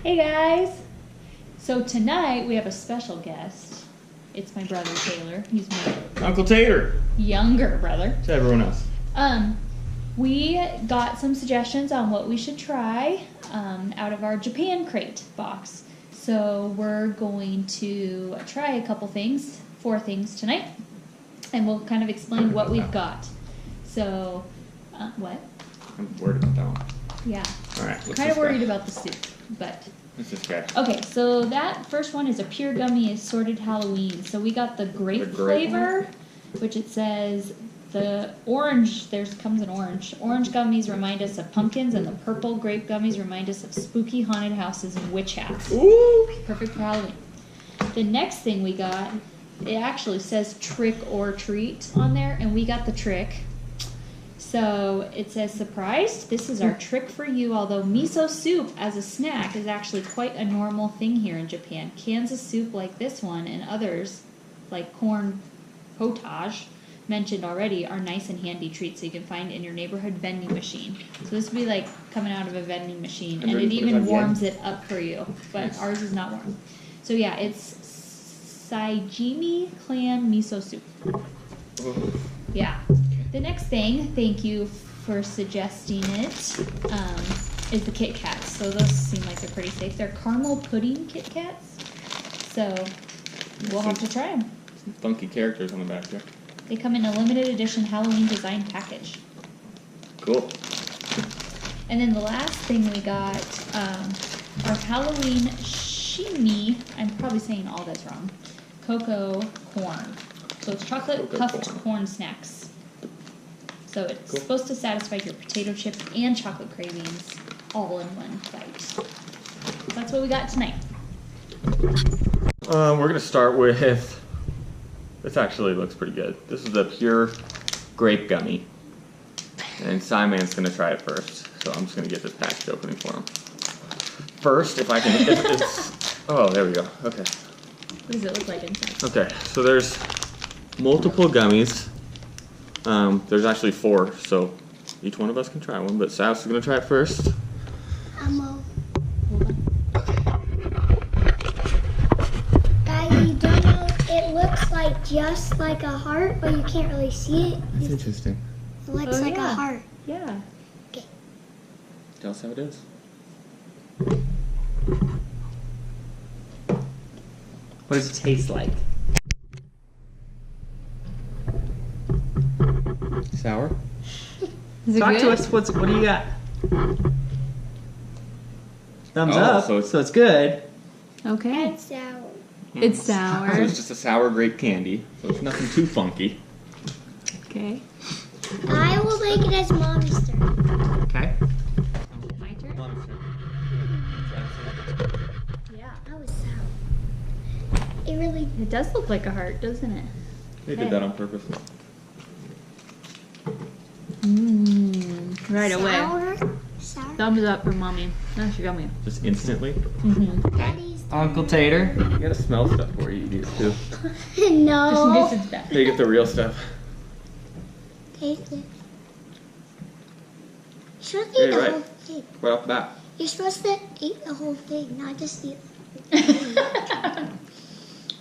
Hey guys! So tonight we have a special guest. It's my brother Taylor. He's my Uncle Tater. Younger brother. To everyone else. We got some suggestions on what we should try out of our Japan Crate box. So we're going to try a couple things, 4 things tonight, and we'll kind of explain what we've got. So, what? I'm worried about that one. Yeah. All right. Kind of worried about the soup, but. What's this guy? Okay, so that first one is a pure gummy assorted Halloween. So we got the grape flavor, which it says the orange. Comes in orange. Orange gummies remind us of pumpkins, and the purple grape gummies remind us of spooky haunted houses and witch hats. Ooh! Perfect for Halloween. The next thing we got, it actually says trick or treat on there, and we got the trick. So it says, surprised, this is our trick for you, although miso soup as a snack is actually quite a normal thing here in Japan. Cans of soup like this one and others, like corn potage, mentioned already, are nice and handy treats so you can find in your neighborhood vending machine. So this would be like coming out of a vending machine, and it even warms it up for you, but ours is not warm. So yeah, it's saijimi clam miso soup. Yeah. The next thing, thank you for suggesting it, is the Kit Kats. So those seem like they're pretty safe. They're caramel pudding Kit Kats. So we'll have to try them. Some funky characters on the back there. They come in a limited edition Halloween design package. Cool. And then the last thing we got are Halloween shimi. I'm probably saying all this wrong. Cocoa corn. So it's chocolate puffed corn snacks. So it's supposed to satisfy your potato chip and chocolate cravings all in one bite. So that's what we got tonight. We're going to start with, this actually looks pretty good. This is the pure grape gummy. And Simon's going to try it first. So I'm just going to get this package opening for him. First, if I can, oh, there we go. Okay. What does it look like inside? Okay, so there's multiple gummies. There's actually 4, so each one of us can try one, but Silas is going to try it first. Guys, you don't know, it looks like just like a heart, but you can't really see it. That's interesting. It looks like a heart. Yeah. Okay. Tell us how it is. What does it taste like? Sour? Is it Talk good? to us. What do you got? Thumbs Oh, up. so So it's good. Okay. It's sour. It's So sour. it's just a sour grape candy, so it's nothing too funky. Okay. I will make it as monster. Okay. My turn? Yeah. That was sour. It really. It does look like a heart, doesn't it? They did that on purpose. Right away. Sour. Sour. Thumbs up for mommy. No, she got me. Just instantly. Daddy's. Uncle Tater. You gotta smell stuff before you eat it too. Just in No. case it's bad. They get the real stuff. Taste it. You're supposed to eat the Right. whole thing. Right off the bat. You're supposed to eat the whole thing, not just eat.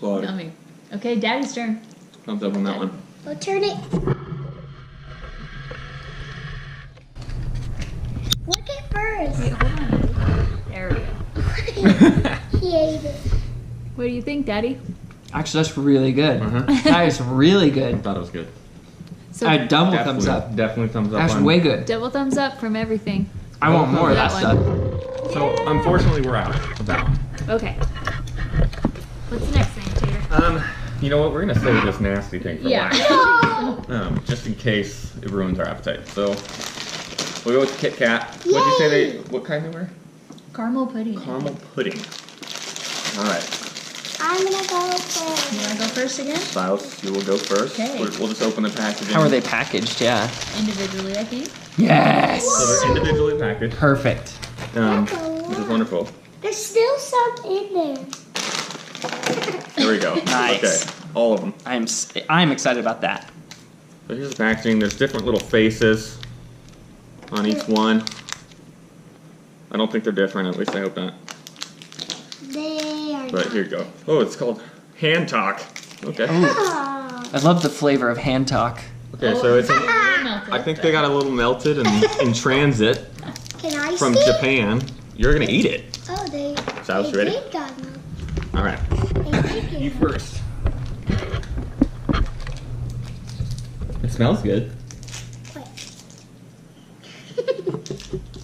Well, Yummy. Okay, Daddy's turn. thumbs up on that one. Well, turn it. Look at first. Wait, hold on. There we go. He ate it. What do you think, Daddy? Actually, that's really good. Uh-huh. That is really I good. thought it was good. So I double thumbs up. Definitely thumbs up. That's on way good. double thumbs up from everything. I want more of that That stuff. So unfortunately, we're out of that one. Okay. What's the next thing, Tater? You know what? We're gonna save this nasty thing for Yeah. last. Just in case it ruins our appetite. So we'll go with the Kit Kat. What'd you say what kind they were? Caramel pudding. Caramel pudding. All right. I'm gonna go first. You want to go first again? Silas, you will go first. Okay. We'll just open the package. How are they packaged? Yeah. Individually, I think. Yes. So they're individually packaged, Perfect. which is wonderful. There's still some in there. There we go. Nice. Okay, all of them. I'm excited about that. So here's the packaging. There's different little faces on each one. I don't think they're different, at least I hope not. They are. But here you go. Oh, it's called Hand Talk. Okay. Oh. I love the flavor of hand talk. Okay, so it's. Melted. I think they got a little melted and in transit Can I from see? Japan. You're gonna eat it. Oh, they. Silas, they ready? did got them. All right. They did You get first. It smells good. them.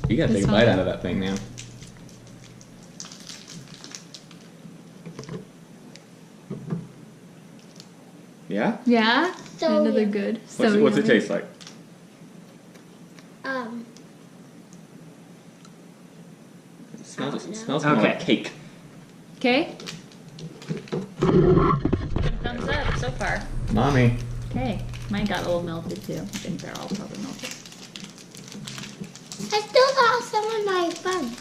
You gotta take a bite out of that thing now. Yeah? Yeah? So I know they're yummy. good. What's it yummy. taste like? It smells kind of Okay. like cake. Okay. Thumbs up so far. Mommy. Okay. Mine got a little melted too. I think they're all probably melted. I still got some in my phone.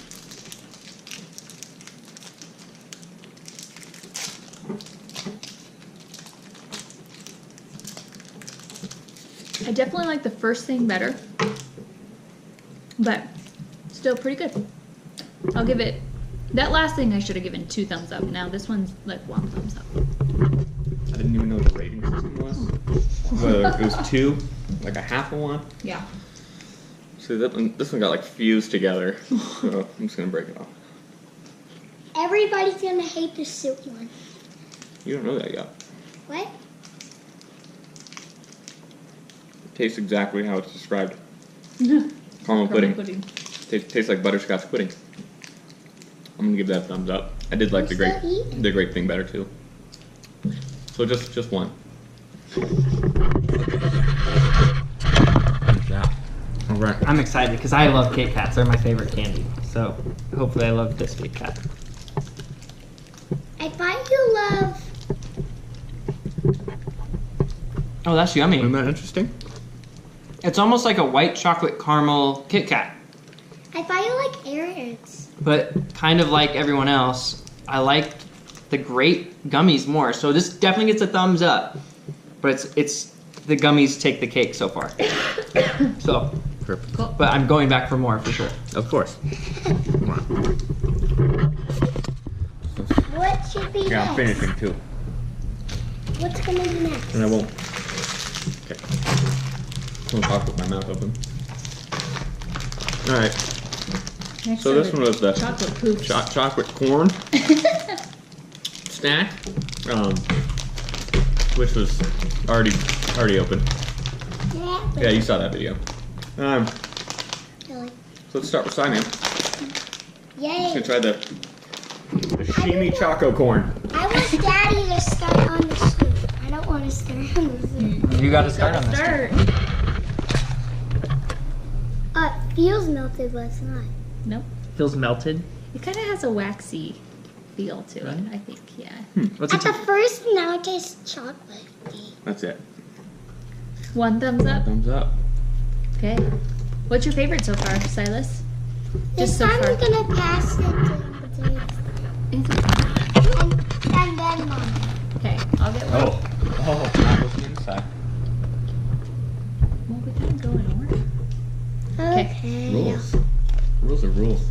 I definitely like the first thing better. But still pretty good. I'll give it, that last thing I should have given 2 thumbs up. Now this one's like 1 thumbs up. I didn't even know what the rating system was. Whether it was 2, like a half of 1. Yeah. See, this one got like fused together. So I'm just gonna break it off. Everybody's gonna hate the soup one. You don't know that yet. What? It tastes exactly how it's described. Caramel pudding. Tastes like butterscotch pudding. I'm gonna give that a thumbs up. I did like I'm the still eating. grape thing better too. So just 1. Yeah. All right. I'm excited because I love Kit Kats. They're my favorite candy. So hopefully I love this Kit Kat. I thought you love. Oh, that's yummy. Isn't that interesting? It's almost like a white chocolate caramel Kit Kat. I thought you like Eric's. But kind of like everyone else, I liked the grape gummies more. So this definitely gets a thumbs up. But it's the gummies take the cake so far. So, Perfect. but I'm going back for more for sure. Of course. Come on. What should be Yeah, I'm next? finishing too. What's gonna be next? And I won't. Okay. Don't talk with my mouth open. All right. Next So are this the one was the chocolate poops. chocolate corn snack, which was already open. Yeah, you saw that video. Really? So let's start with Simon. Yay! Gonna try the Shimi Choco Corn. I want Daddy to start on the soup. I don't want to start on the soup. You got to start on this. Start. It feels melted, but it's not. Nope. Feels melted. It kind of has a waxy feel to it, I think. Yeah. What's At it? the first, now it tastes chocolate. That's it. 1 thumbs up. Thumbs up. Okay. What's your favorite so far, Silas? This Just so time far. we're gonna pass it to potatoes. And then Mom. Okay, I'll get one. Oh, not looking inside. Well, we kind of go in order. Okay. Rules. Rules are rules.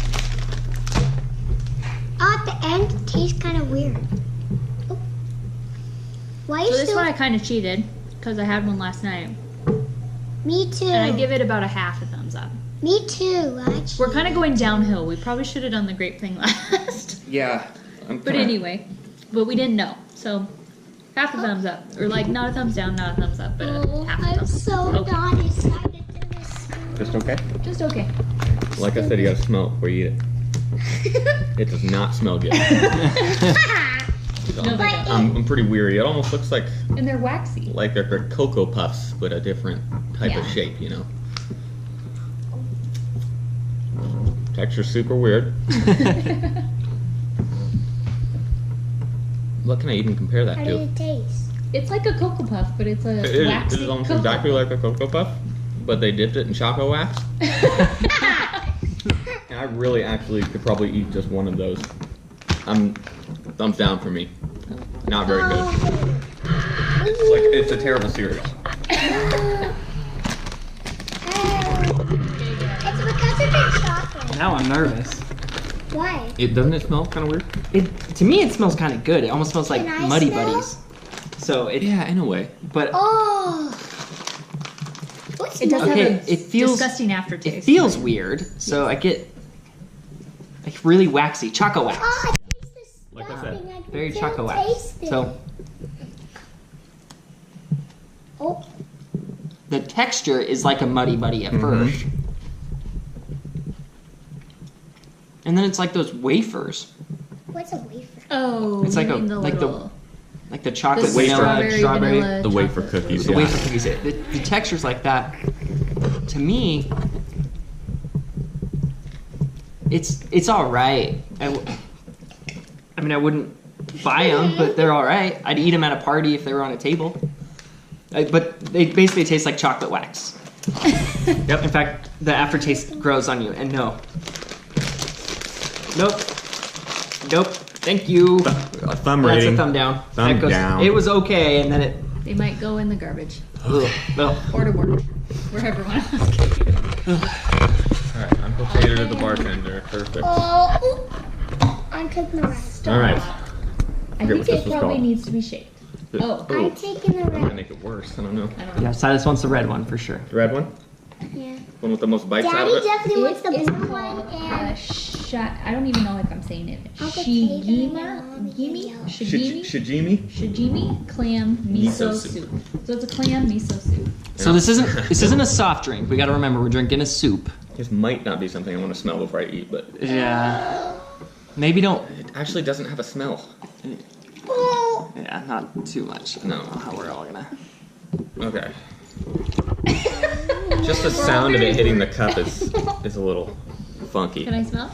At the end, it tastes kind of weird. Oh. Why So you this still? one I kind of cheated because I had one last night, Me too. and I give it about a half a thumbs up. Me too. We're kind of going downhill. We probably should have done the grape thing last. Yeah. But anyway, but we didn't know, so half a thumbs up, or like not a thumbs down, not a thumbs up, but a half a I'm thumbs so up. not excited to this. Just okay. Just okay. Like I said, you gotta smell it before you eat it. It does not smell good. No, they don't. I'm pretty weary. It almost looks like And they're waxy. they're Cocoa Puffs, but a different type of Yeah. shape, you know. Texture's super weird. What can I even compare that How to? did it taste? It's like a Cocoa Puff, but it's a It waxy is almost Cocoa exactly like a Cocoa Puff, but they dipped it in Choco Wax. And I really actually could probably eat just one of those. Thumbs down for me. Not very good. It's a terrible series. It's because of the chocolate. Now I'm nervous. Why? Doesn't it smell kind of weird? To me, it smells kind of good. It almost smells like Can I Muddy smell? Buddies. So it, Yeah, in a way. but Oh. What's It does that? Okay, have a it feels- disgusting aftertaste. it feels weird. So I get like really waxy choco wax. Oh, I taste this Like I stuffing. said, I can Very still choco wax. taste it. So Oh, the texture is like a Muddy Buddy at first. And then it's like those wafers. what's a wafer? Oh, It's like you a- mean the like the- little Like the chocolate the vanilla, strawberry. vanilla the wafer chocolate. cookies. The Yeah. wafer cookies. The texture's like that. To me, it's all right. I mean, I wouldn't buy them, but they're all right. I'd eat them at a party if they were on a table. But they basically taste like chocolate wax. Yep. In fact, the aftertaste grows on you. And no. Nope. Nope. Thank you. A thumb That's rating. a thumb down. Thumb That goes, down. It was okay, and then it. They might go in the garbage Ugh, well, or to work, where everyone else can. Alright, Uncle Tater, the bartender. Perfect. Oh, I'm taking the rest. Alright. I forget think what this it was probably called. needs to be shaped. Oh, I'm taking the I'm gonna rest. make it worse. I don't know. I don't know. yeah, Silas wants the red one for sure. The red one? Yeah. One with the most bites out Daddy of it? definitely wants the It is blue one called and I don't even know if I'm saying it. Uncle Shigima, Tater and Mommy Gimi, yellow. Shigimi, Shijimi? Shijimi clam miso Miso soup. soup. So it's a clam miso soup. So this isn't a soft drink. We got to remember we're drinking a soup. This might not be something I want to smell before I eat, but Yeah. Maybe don't. it actually doesn't have a smell. Oh, Yeah, not too much. I No. don't know how we're all gonna. Okay. Just the sound of it hitting the cup is a little funky. Can I smell?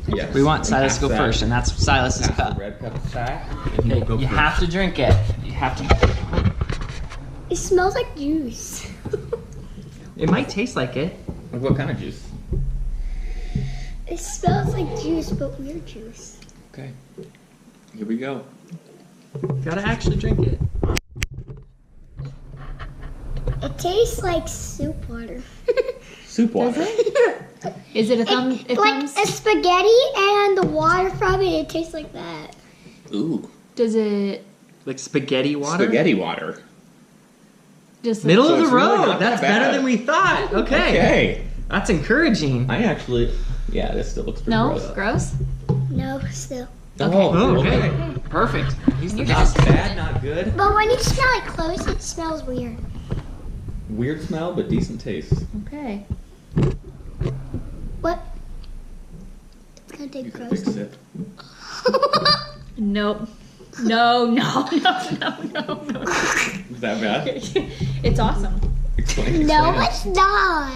Yes. We want Silas to go Pass that. first, and that's Silas's Pass the cup. red cup back, and he Hey, will go you first. have to drink it. You have to. it smells like juice. It might taste like it. Like what kind of juice? It smells like juice, but weird juice. Okay. Here we go. Gotta actually drink it. It tastes like soup water. Soup water. Is it a thumb? It, like a spaghetti and the water from it, it tastes like that. Ooh. Does it Like spaghetti water. Spaghetti water. just Middle So of the it's really road. not That's that bad. better than we thought. Okay. Okay. That's encouraging. I actually, yeah, this still looks pretty No, gross. gross. No, still. Oh, okay. Perfect. He's the You're best. just- Bad, not good. But when you smell it close, it smells weird. Weird smell, but decent taste. Okay. What? It's gonna You take can gross. fix it. Nope. No, no, no, no, no, no. Is that bad? It's awesome. Explain. No, explain. it's not.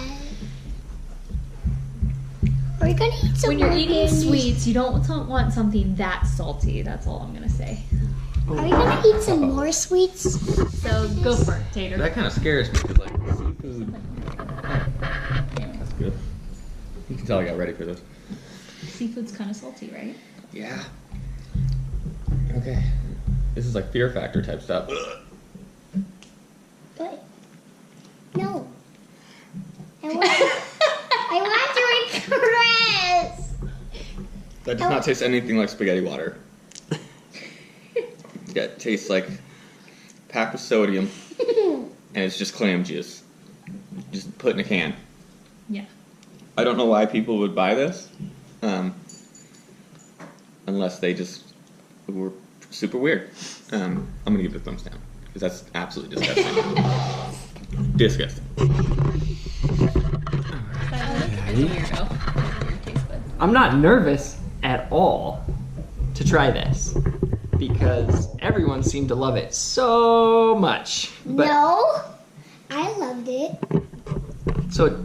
Are we gonna eat some When you're more eating candies? sweets, you don't want something that salty. That's all I'm gonna say. Are we gonna eat some more sweets? So go for it, Tater. That kind of scares me because, like, seafood. That's good. You can tell I got ready for this. Seafood's kind of salty, right? Yeah. Okay. This is like Fear Factor type stuff. But no. I want to eat crabs. That does not taste anything like spaghetti water. Yeah, it tastes like packed with sodium, and it's just clam juice. Just put in a can. Yeah. I don't know why people would buy this, unless they just were super weird. I'm gonna give it a thumbs down because that's absolutely disgusting. Disgusting. I'm not nervous at all to try this because everyone seemed to love it so much. But No, I loved it. so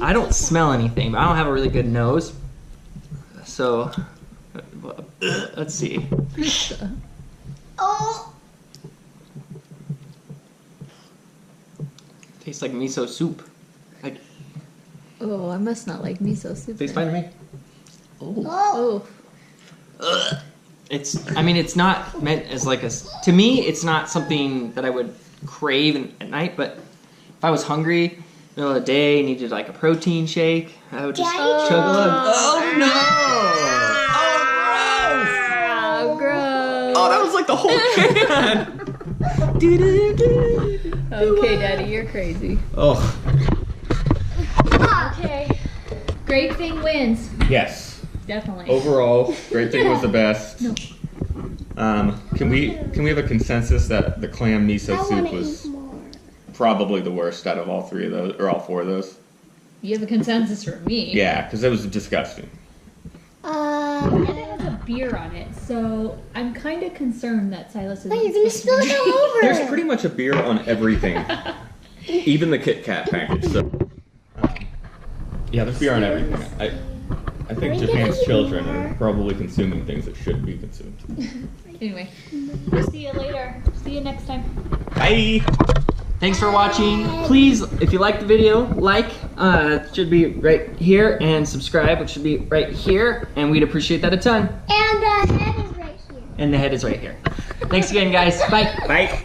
I don't smell anything, but I don't have a really good nose. So let's see. Oh, Tastes like miso soup. Like Oh, I must not like miso soup. Tastes then. fine to me. oh. Oh, I mean, it's not meant as like to me, it's not something that I would crave at night, but if I was hungry middle of the day, needed like a protein shake, I would just Daddy, chug a lug. Oh no! Oh, gross. Oh, that was like the whole can. Okay, Daddy, you're crazy. Oh, Okay. Great thing wins. yes. Definitely. Overall, Great Thing was the best. No. Can we have a consensus that the clam miso I want soup to was eat more. probably the worst out of all 3 of those, or all 4 of those? You have a consensus from me. Yeah, because it was disgusting. And it has a beer on it, so I'm kind of concerned that Silas is. Oh, you're gonna spill it all over. There's pretty much a beer on everything, even the Kit Kat package. So, yeah, there's beer on everything. I think we Japan's gonna eat children more? are probably consuming things that shouldn't be consumed. Anyway, we'll see you later. See you next time. Bye. Thanks for watching. Please, if you liked the video, like, it should be right here, and subscribe, which should be right here, and we'd appreciate that a ton. And the head is right here. And the head is right here. Thanks again, guys. Bye. Bye.